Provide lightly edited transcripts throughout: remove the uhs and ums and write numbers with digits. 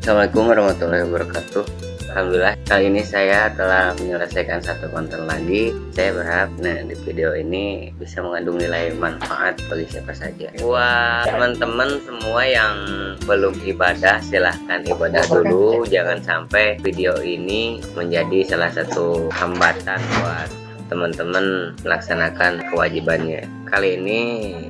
Assalamualaikum warahmatullahi wabarakatuh. Alhamdulillah kali ini saya telah menyelesaikan satu konten lagi. Saya berharap di video ini bisa mengandung nilai manfaat bagi siapa saja. Buat teman-teman semua yang belum ibadah, silahkan ibadah dulu. Jangan sampai video ini menjadi salah satu hambatan buat teman-teman melaksanakan kewajibannya. Kali ini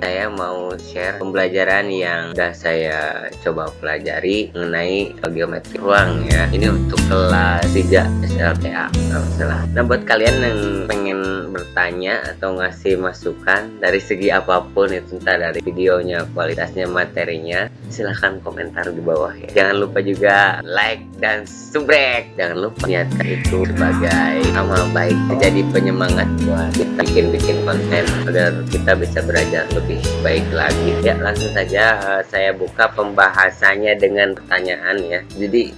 saya mau share pembelajaran yang sudah saya coba pelajari mengenai geometri ruang ya. Ini untuk kelas 3 SLTA kalau salah. Nah, buat kalian yang pengen bertanya atau ngasih masukan dari segi apapun itu, entah dari videonya, kualitasnya, materinya, silahkan komentar di bawah ya. Jangan lupa juga like dan subscribe. Jangan lupa niatkan itu sebagai amal baik, jadi penyemangat buat kita bikin konten agar kita bisa belajar lebih baik lagi. Ya, langsung saja saya buka pembahasannya dengan pertanyaan ya. Jadi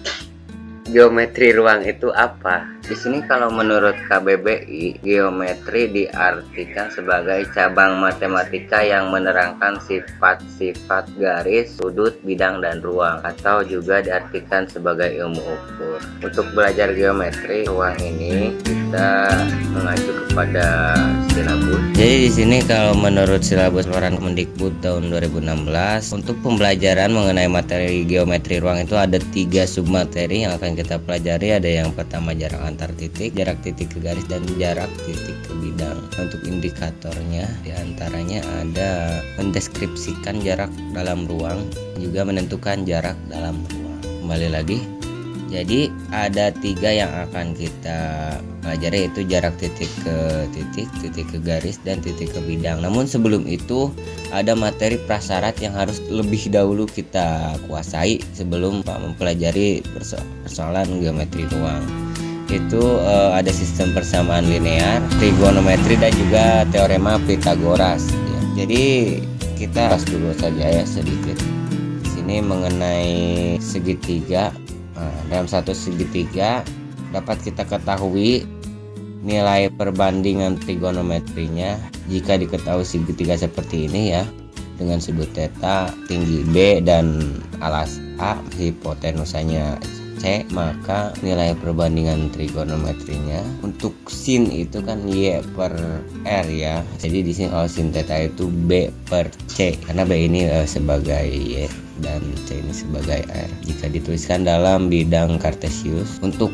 geometri ruang itu apa? Di sini kalau menurut KBBI, geometri diartikan sebagai cabang matematika yang menerangkan sifat-sifat garis, sudut, bidang, dan ruang, atau juga diartikan sebagai ilmu ukur. Untuk belajar geometri ruang ini kita mengacu kepada silabus. Jadi di sini kalau menurut silabus Kemendikbud tahun 2016, untuk pembelajaran mengenai materi geometri ruang itu ada 3 submateri yang akan kita pelajari. Ada yang pertama jarak antar titik, jarak titik ke garis, dan jarak titik ke bidang. Untuk indikatornya diantaranya ada mendeskripsikan jarak dalam ruang, juga menentukan jarak dalam ruang. Kembali lagi, jadi ada 3 yang akan kita pelajari, yaitu jarak titik ke titik, titik ke garis, dan titik ke bidang. Namun sebelum itu ada materi prasyarat yang harus lebih dahulu kita kuasai sebelum mempelajari persoalan geometri ruang. Itu ada sistem persamaan linear, trigonometri, dan juga teorema Pythagoras ya. Jadi kita bahas dulu saja ya sedikit. Di sini mengenai segitiga. Dalam satu segitiga dapat kita ketahui nilai perbandingan trigonometrinya jika diketahui segitiga seperti ini ya, dengan sudut theta, tinggi B, dan alas A, hipotenusanya C, maka nilai perbandingan trigonometrinya untuk sin itu kan Y per R ya. Jadi di sini kalau sin theta itu B per C, karena B ini sebagai Y dan C ini sebagai R. Jika dituliskan dalam bidang kartesius, untuk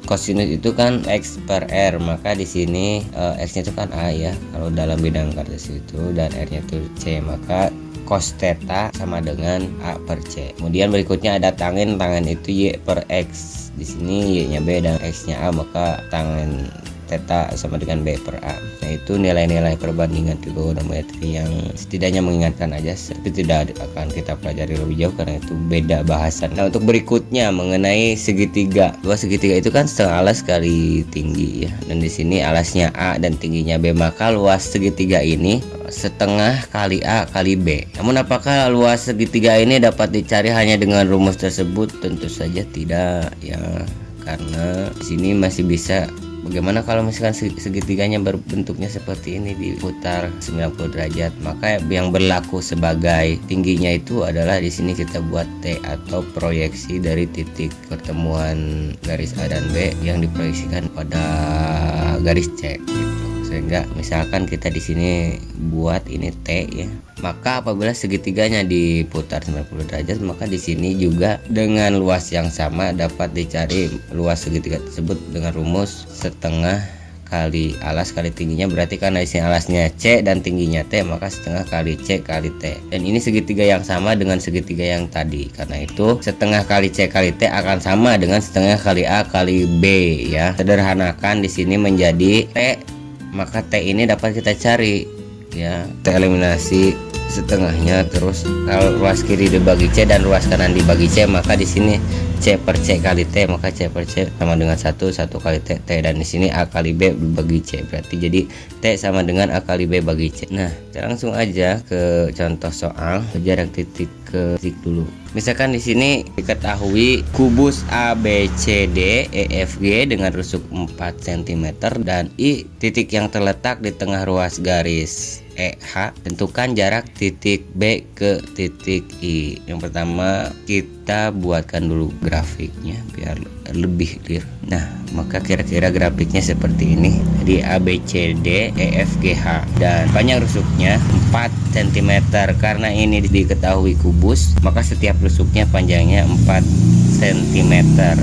kosinus itu kan X per R, maka di sini X-nya itu kan A ya kalau dalam bidang kartesius itu, dan R-nya itu C, maka cos theta sama dengan A per C. Kemudian berikutnya ada tangen itu Y per X. Di sini Y-nya B dan X-nya A, maka tangen theta sama dengan B per A. Nah, itu nilai-nilai perbandingan trigonometri yang setidaknya mengingatkan aja, tapi tidak akan kita pelajari lebih jauh karena itu beda bahasan. Nah, untuk berikutnya mengenai segitiga. Luas segitiga itu kan setengah alas kali tinggi ya. Dan di sini alasnya A dan tingginya B, maka luas segitiga ini setengah kali A kali B. Namun apakah luas segitiga ini dapat dicari hanya dengan rumus tersebut? Tentu saja tidak ya, karena di sini masih bisa. Bagaimana kalau misalkan segitiganya berbentuknya seperti ini, diputar 90 derajat? Maka yang berlaku sebagai tingginya itu adalah di sini kita buat T atau proyeksi dari titik pertemuan garis A dan B yang diproyeksikan pada garis C gitu. Sehingga misalkan kita di sini buat ini T ya, maka apabila segitiganya diputar 90 derajat, maka di sini juga dengan luas yang sama dapat dicari luas segitiga tersebut dengan rumus setengah kali alas kali tingginya. Berarti karena di sini alasnya C dan tingginya T, maka setengah kali C kali T. Dan ini segitiga yang sama dengan segitiga yang tadi. Karena itu setengah kali C kali T akan sama dengan setengah kali A kali B ya. Sederhanakan di sini menjadi T, maka T ini dapat kita cari ya, kita eliminasi setengahnya, terus kalau ruas kiri dibagi C dan ruas kanan dibagi C, maka di sini C per C kali T, maka C per C sama dengan 1 kali T, dan di sini A kali B bagi C, berarti jadi T sama dengan A kali B bagi C. Nah, kita langsung aja ke contoh soal jarak titik ke titik dulu. Misalkan di sini diketahui kubus ABCD EFG dengan rusuk 4 cm dan I titik yang terletak di tengah ruas garis EH. Tentukan jarak titik B ke titik I. Yang pertama kita buatkan dulu grafiknya biar lebih clear. Nah, maka kira-kira grafiknya seperti ini. Jadi ABCD EFGH dan panjang rusuknya 4 cm. Karena ini diketahui kubus, maka setiap rusuknya panjangnya 4 cm.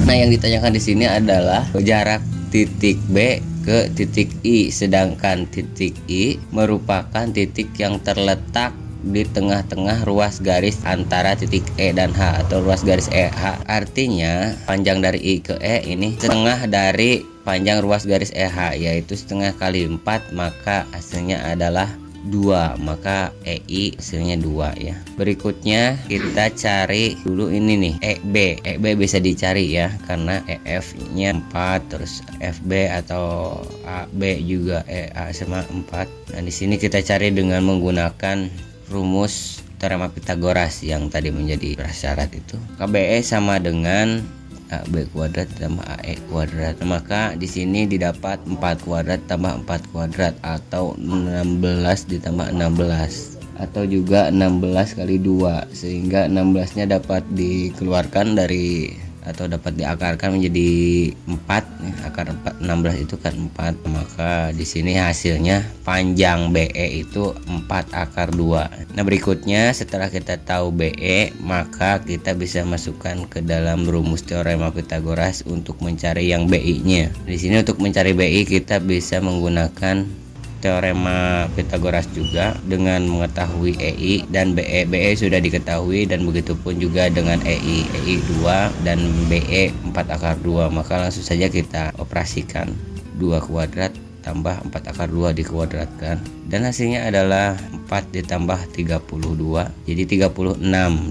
Nah, yang ditanyakan di sini adalah jarak titik B ke titik I, sedangkan titik I merupakan titik yang terletak di tengah-tengah ruas garis antara titik E dan H atau ruas garis EH. Artinya panjang dari I ke E ini setengah dari panjang ruas garis EH, yaitu setengah kali 4, maka hasilnya adalah 2, maka EI hasilnya 2 ya. Berikutnya kita cari dulu ini nih EB. EB bisa dicari ya karena EF nya 4, terus FB atau AB juga EA sama 4. Nah, di sini kita cari dengan menggunakan rumus teorema Pitagoras yang tadi menjadi prasyarat itu. KBE sama dengan AB kuadrat tambah AE kuadrat. Maka di sini didapat 4 kuadrat tambah 4 kuadrat atau 16 ditambah 16 atau juga 16 kali 2, sehingga 16-nya dapat dikeluarkan dari atau dapat diakarkan menjadi 4. Akar 16 itu kan 4. Maka di sini hasilnya panjang BE itu 4 akar 2. Nah, berikutnya setelah kita tahu BE, maka kita bisa masukkan ke dalam rumus teorema Pitagoras untuk mencari yang BI-nya. Di sini untuk mencari BI kita bisa menggunakan teorema Pitagoras juga dengan mengetahui EI dan BE. BE sudah diketahui dan begitu pun juga dengan EI. EI 2 dan BE 4 akar 2. Maka langsung saja kita operasikan 2 kuadrat tambah 4 akar 2 dikuadratkan dan hasilnya adalah 4 ditambah 32, jadi 36,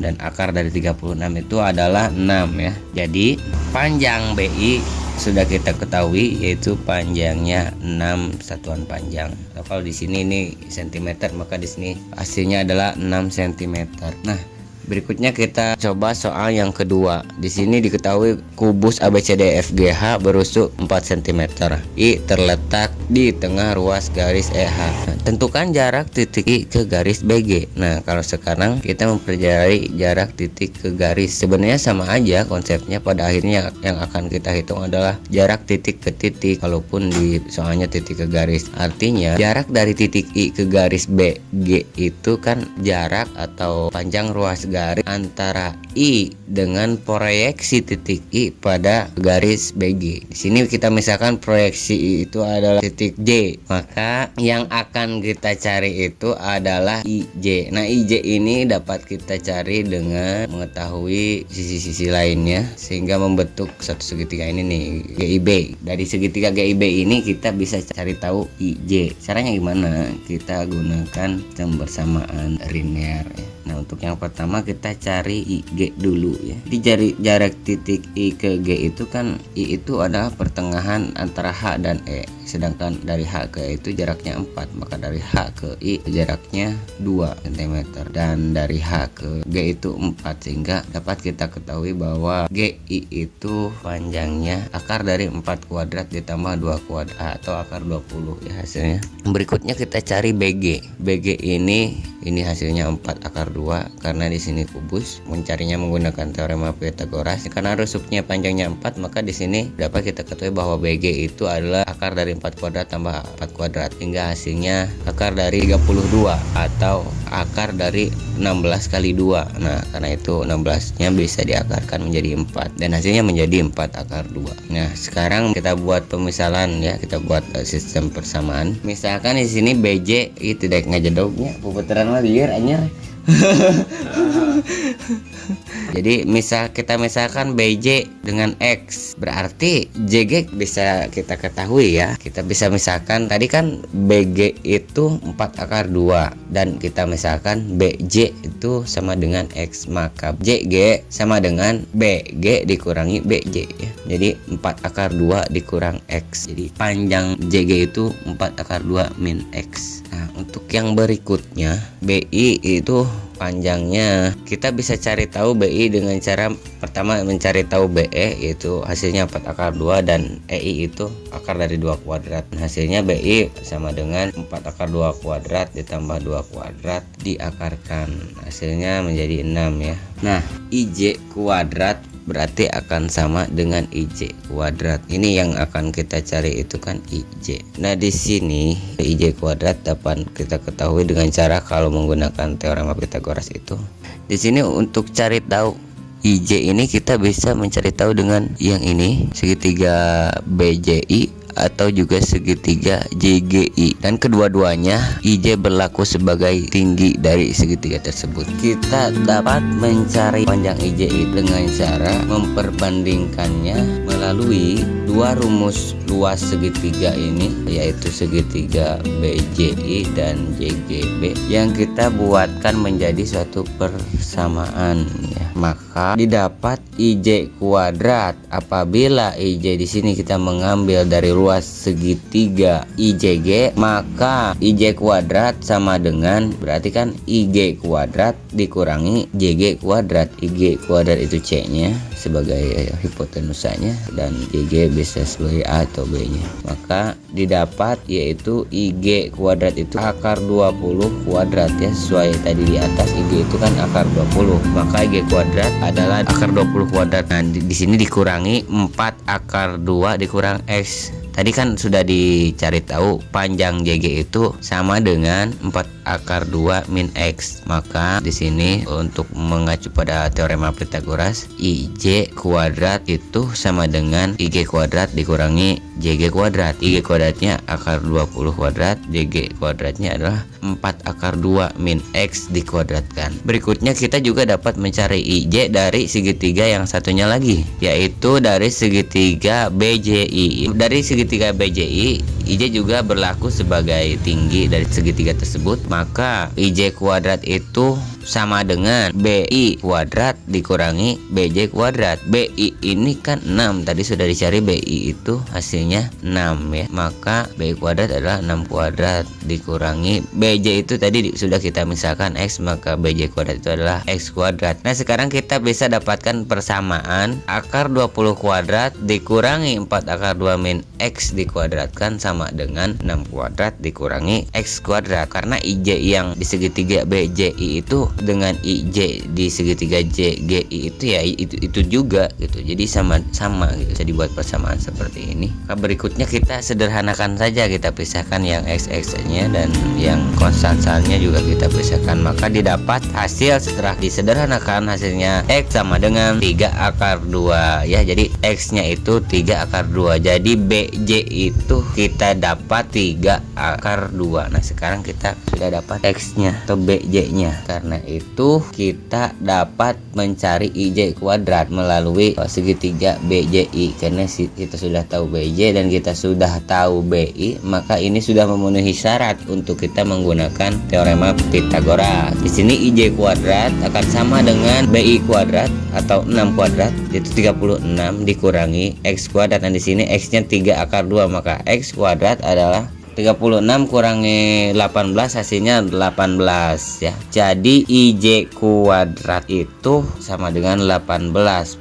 dan akar dari 36 itu adalah 6 ya. Jadi panjang BI sudah kita ketahui, yaitu panjangnya 6 satuan panjang. Nah, kalau di sini ini cm, maka di sini hasilnya adalah 6 cm. Nah, berikutnya kita coba soal yang kedua. Di sini diketahui kubus ABCDEFGH berusuk 4 cm. I terletak di tengah ruas garis EH. Nah, tentukan jarak titik I ke garis BG. Nah, kalau sekarang kita mempelajari jarak titik ke garis. Sebenarnya sama aja konsepnya, pada akhirnya yang akan kita hitung adalah jarak titik ke titik, kalaupun di soalnya titik ke garis. Artinya jarak dari titik I ke garis BG itu kan jarak atau panjang ruas garis antara I dengan proyeksi titik I pada garis BG. Di sini kita misalkan proyeksi I itu adalah titik J, maka yang akan kita cari itu adalah IJ. Nah, IJ ini dapat kita cari dengan mengetahui sisi-sisi lainnya sehingga membentuk satu segitiga ini nih, GIB. Dari segitiga GIB ini kita bisa cari tahu IJ. Caranya gimana? Kita gunakan pembersamaan linear ya. Nah, untuk yang pertama kita cari IG dulu ya. Di jarak titik I ke G itu kan I itu adalah pertengahan antara H dan E. Sedangkan dari H ke E itu jaraknya 4, maka dari H ke I jaraknya 2 cm dan dari H ke G itu 4, sehingga dapat kita ketahui bahwa GI itu panjangnya akar dari 4 kuadrat ditambah 2 kuadrat atau akar 20 ya hasilnya. Berikutnya kita cari BG. BG ini hasilnya 4 akar 2 karena di sini kubus. Mencarinya menggunakan teorema Pitagoras. Karena rusuknya panjangnya 4, maka di sini dapat kita ketahui bahwa BG itu adalah akar dari 4 kuadrat tambah 4 kuadrat, hingga hasilnya akar dari 32 atau akar dari 16 kali 2. Nah, karena itu 16-nya bisa diakarkan menjadi 4 dan hasilnya menjadi 4 akar 2. Nah, sekarang kita buat pemisalan ya, kita buat sistem persamaan. Misalkan di sini BJ itu tidak ngajedognya, puputaran mah liar anjir. Jadi kita misalkan BJ dengan X, berarti JG bisa kita ketahui ya. Kita bisa misalkan tadi kan BG itu 4 akar 2 dan kita misalkan BJ itu sama dengan X, maka JG sama dengan BG dikurangi BJ ya. Jadi 4 akar 2 dikurang X. Jadi panjang JG itu 4 akar 2 min X. Nah, untuk yang berikutnya BI itu panjangnya. Kita bisa cari tahu BI dengan cara pertama mencari tahu BE, yaitu hasilnya 4 akar 2, dan EI itu akar dari 2 kuadrat. Hasilnya BI sama dengan 4 akar 2 kuadrat ditambah 2 kuadrat diakarkan, hasilnya menjadi 6 ya. Nah, IJ kuadrat berarti akan sama dengan IJ kuadrat. Ini yang akan kita cari itu kan IJ. Nah, di sini IJ kuadrat dapat kita ketahui dengan cara kalau menggunakan teorema Pythagoras itu. Di sini untuk cari tahu IJ ini kita bisa mencari tahu dengan yang ini, segitiga BJI atau juga segitiga JGI, dan kedua-duanya IJ berlaku sebagai tinggi dari segitiga tersebut. Kita dapat mencari panjang IJ dengan cara memperbandingkannya melalui dua rumus luas segitiga ini, yaitu segitiga BJI dan JGB, yang kita buatkan menjadi suatu persamaan ya. Maka didapat IJ kuadrat apabila IJ di sini kita mengambil dari luas segitiga IJG, maka IJ kuadrat sama dengan, berarti kan IG kuadrat dikurangi JG kuadrat. IG kuadrat itu C nya sebagai hipotenusanya, dan JG bisa sebagai A atau B nya. Maka didapat yaitu IG kuadrat itu akar 20 kuadrat ya, sesuai tadi di atas IG itu kan akar 20, maka IG kuadrat adalah akar 20 kuadrat. Nah, di sini dikurangi 4 akar 2 dikurang X. Tadi kan sudah dicari tahu panjang JG itu sama dengan 4 akar 2 min X. Maka di sini untuk mengacu pada teorema Pythagoras, IJ kuadrat itu sama dengan IG kuadrat dikurangi JG kuadrat. IG kuadratnya akar 20 kuadrat, JG kuadratnya adalah 4 akar 2 min X dikuadratkan. Berikutnya kita juga dapat mencari IJ dari segitiga yang satunya lagi, yaitu dari segitiga BJI. Dari segitiga BJI, IJ juga berlaku sebagai tinggi dari segitiga tersebut, maka IJ kuadrat itu sama dengan BI kuadrat dikurangi BJ kuadrat. BI ini kan 6, tadi sudah dicari BI itu hasilnya 6 ya, maka BI kuadrat adalah 6 kuadrat dikurangi BJ itu tadi sudah kita misalkan X, maka BJ kuadrat itu adalah X kuadrat. Nah, sekarang kita bisa dapatkan persamaan akar 20 kuadrat dikurangi 4 akar 2 min X dikuadratkan sama dengan 6 kuadrat dikurangi X kuadrat. Karena IJ yang di segitiga BJI itu dengan IJ di segitiga JGI itu ya itu juga gitu, jadi sama gitu, bisa dibuat persamaan seperti ini. Nah, berikutnya kita sederhanakan saja, kita pisahkan yang X nya dan yang konstannya juga kita pisahkan, maka didapat hasil setelah disederhanakan hasilnya X sama dengan 3 akar 2 ya. Jadi X nya itu 3 akar 2, jadi BJ itu kita dapat 3 akar 2. Nah, sekarang kita sudah dapat X nya atau BJ nya, karena itu kita dapat mencari IJ kuadrat melalui segitiga BJI. Karena kita sudah tahu BJ dan kita sudah tahu BI, maka ini sudah memenuhi syarat untuk kita menggunakan teorema Pythagoras. Di sini IJ kuadrat akan sama dengan BI kuadrat atau 6 kuadrat, yaitu 36 dikurangi X kuadrat, dan di sini X-nya 3 akar 2, maka X kuadrat adalah 36 kurangi 18 hasilnya 18 ya. Jadi IJ kuadrat itu sama dengan 18,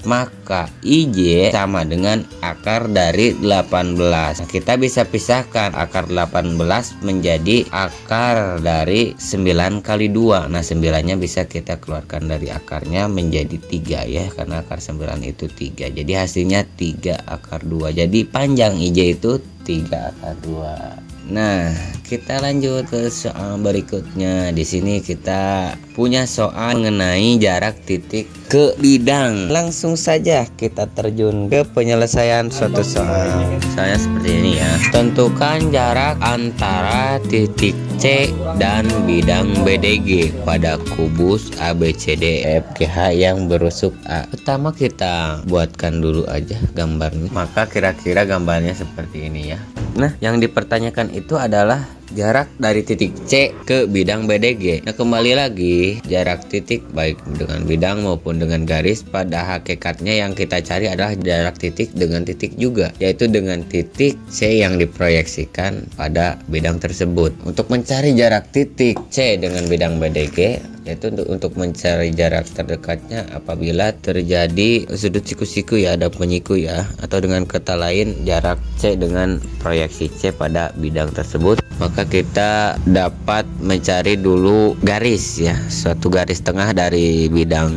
maka IJ sama dengan akar dari 18. Nah, kita bisa pisahkan akar 18 menjadi akar dari 9 kali 2. Nah, 9-nya bisa kita keluarkan dari akarnya menjadi 3 ya, karena akar 9 itu 3. Jadi hasilnya 3 akar 2. Jadi panjang IJ itu 3 akar 2. Nah, kita lanjut ke soal berikutnya. Di sini kita punya soal mengenai jarak titik ke bidang. Langsung saja kita terjun ke penyelesaian suatu soal. Soalnya seperti ini ya. Tentukan jarak antara titik C dan bidang BDG pada kubus ABCD FGH yang berusuk A. Pertama kita buatkan dulu aja gambarnya. Maka kira-kira gambarnya seperti ini ya. Nah, yang dipertanyakan itu adalah jarak dari titik C ke bidang BDG. Nah, kembali lagi, jarak titik baik dengan bidang maupun dengan garis pada hakikatnya yang kita cari adalah jarak titik dengan titik juga, yaitu dengan titik C yang diproyeksikan pada bidang tersebut. Untuk mencari jarak titik C dengan bidang BDG, yaitu untuk mencari jarak terdekatnya apabila terjadi sudut siku-siku ya, ada penyiku ya, atau dengan kata lain jarak C dengan proyeksi C pada bidang tersebut, maka kita dapat mencari dulu garis ya, suatu garis tengah dari bidang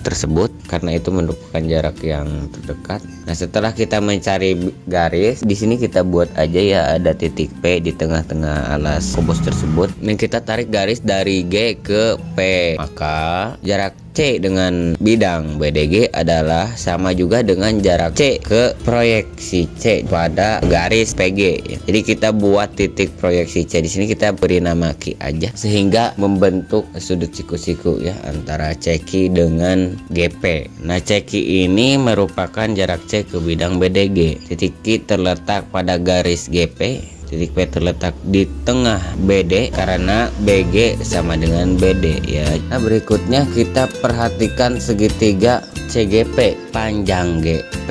tersebut, karena itu merupakan jarak yang terdekat. Nah, setelah kita mencari garis, di sini kita buat aja ya, ada titik P di tengah-tengah alas kubus tersebut. Dan kita tarik garis dari G ke P, maka jarak C dengan bidang BDG adalah sama juga dengan jarak C ke proyeksi C pada garis PG. Jadi kita buat titik proyeksi C di sini, kita beri nama Q aja sehingga membentuk sudut siku-siku ya antara CQ dengan GP. Nah, CQ ini merupakan jarak C ke bidang BDG. Titik Q terletak pada garis GP. Titik P terletak di tengah BD karena BG sama dengan BD ya. Nah, berikutnya kita perhatikan segitiga CGP. Panjang GP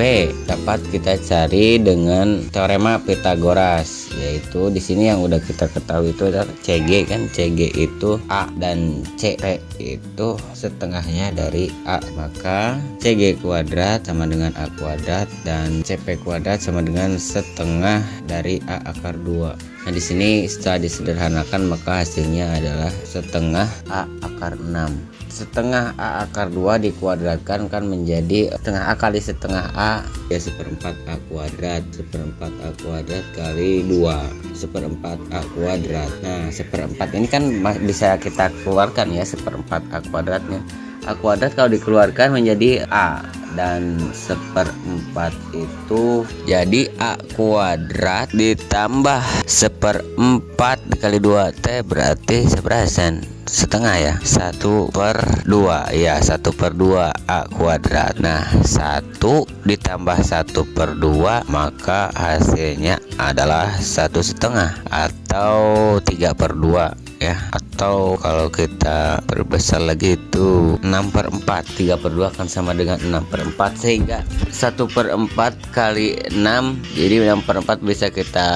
dapat kita cari dengan teorema Pythagoras, yaitu di sini yang udah kita ketahui itu adalah CG kan. CG itu A dan CP itu setengahnya dari A, maka CG kuadrat sama dengan A kuadrat dan CP kuadrat sama dengan setengah dari A akar 2. Nah, di sini setelah disederhanakan maka hasilnya adalah setengah A akar 6. Setengah A akar 2 dikuadratkan kan menjadi setengah A kali setengah A ya, seperempat A kuadrat. Seperempat A kuadrat kali 2, seperempat A kuadrat. Nah, seperempat ini kan bisa kita keluarkan ya, seperempat A kuadratnya. A kuadrat kalau dikeluarkan menjadi A, dan seperempat itu jadi A kuadrat ditambah seperempat dikali 2T berarti seberasan setengah ya, 1/2 ya, 1/2 A kuadrat. Nah, 1 ditambah 1/2 maka hasilnya adalah 1/2 atau 3/2 ya, atau kalau kita perbesar lagi itu 6/4. 3/2 akan sama dengan 6/4, sehingga 1/4 kali 6 jadi 6/4 bisa kita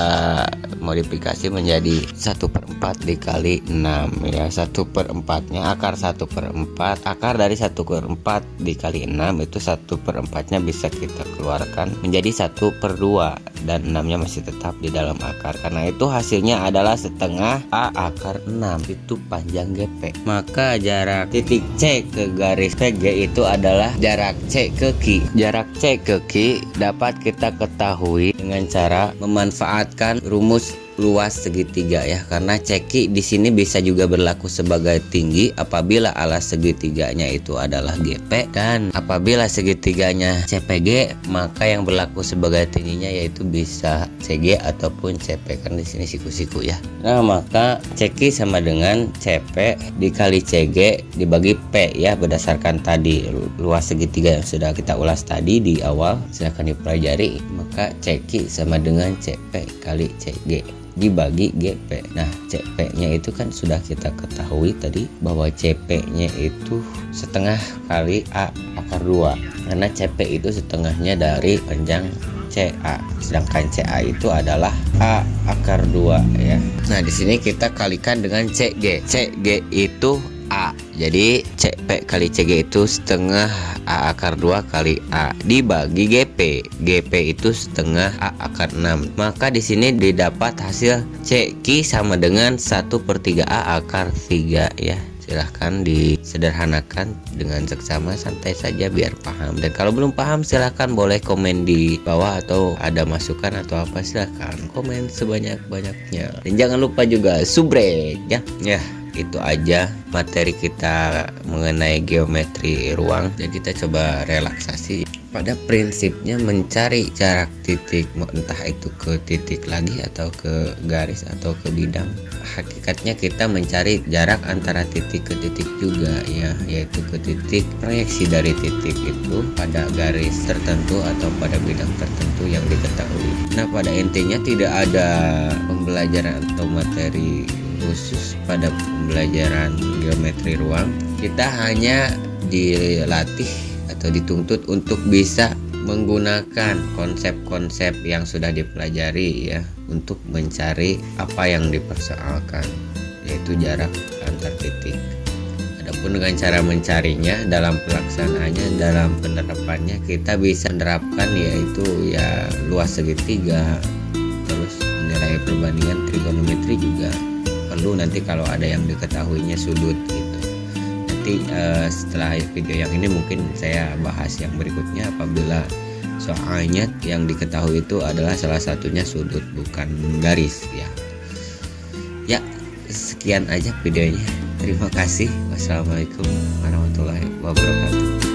modifikasi menjadi 1/4 dikali 6 ya. 1/4-nya akar 1/4, akar dari 1/4 dikali 6 itu 1/4-nya bisa kita keluarkan menjadi 1/2 dan 6-nya masih tetap di dalam akar. Karena itu hasilnya adalah setengah A akar 6, itu panjang GP. Maka jarak titik C ke garis PG itu adalah jarak C ke Q. Jarak C ke Q dapat kita ketahui dengan cara memanfaatkan rumus luas segitiga ya, karena CQ di sini bisa juga berlaku sebagai tinggi apabila alas segitiganya itu adalah GP, dan apabila segitiganya CPG maka yang berlaku sebagai tingginya yaitu bisa CG ataupun CP, kan di sini siku-siku ya. Nah, maka CQ sama dengan CP dikali CG dibagi P ya, berdasarkan tadi luas segitiga yang sudah kita ulas tadi di awal, silahkan dipelajari. Maka CQ sama dengan CP kali CG dibagi GP. Nah, CP-nya itu kan sudah kita ketahui tadi bahwa CP-nya itu setengah kali A akar 2, karena CP itu setengahnya dari panjang CA, sedangkan CA itu adalah A akar 2 ya. Nah, di sini kita kalikan dengan CG. CG itu A, jadi CP kali CG itu setengah A akar 2 kali A dibagi GP. GP itu setengah A akar 6. Maka di sini didapat hasil CQ sama dengan 1/3 A akar 3 ya. Silahkan disederhanakan dengan seksama, santai saja biar paham. Dan kalau belum paham silahkan boleh komen di bawah, atau ada masukan atau apa silahkan komen sebanyak-banyaknya. Dan jangan lupa juga subrek ya. Ya, itu aja materi kita mengenai geometri ruang. Dan kita coba relaksasi pada prinsipnya mencari jarak titik, entah itu ke titik lagi atau ke garis atau ke bidang. hakikatnya kita mencari jarak antara titik ke titik juga ya, yaitu ke titik proyeksi dari titik itu pada garis tertentu atau pada bidang tertentu yang diketahui. Nah, pada intinya tidak ada pembelajaran atau materi khusus pada pembelajaran geometri ruang. Kita hanya dilatih atau dituntut untuk bisa menggunakan konsep-konsep yang sudah dipelajari ya untuk mencari apa yang dipersoalkan, yaitu jarak antar titik. Adapun dengan cara mencarinya, dalam pelaksanaannya, dalam penerapannya kita bisa menerapkan yaitu ya luas segitiga, terus nilai perbandingan trigonometri juga perlu nanti kalau ada yang diketahuinya sudut gitu. Setelah video yang ini mungkin saya bahas yang berikutnya apabila soalnya yang diketahui itu adalah salah satunya sudut bukan garis ya. Ya, sekian aja videonya. Terima kasih. Wassalamualaikum warahmatullahi wabarakatuh.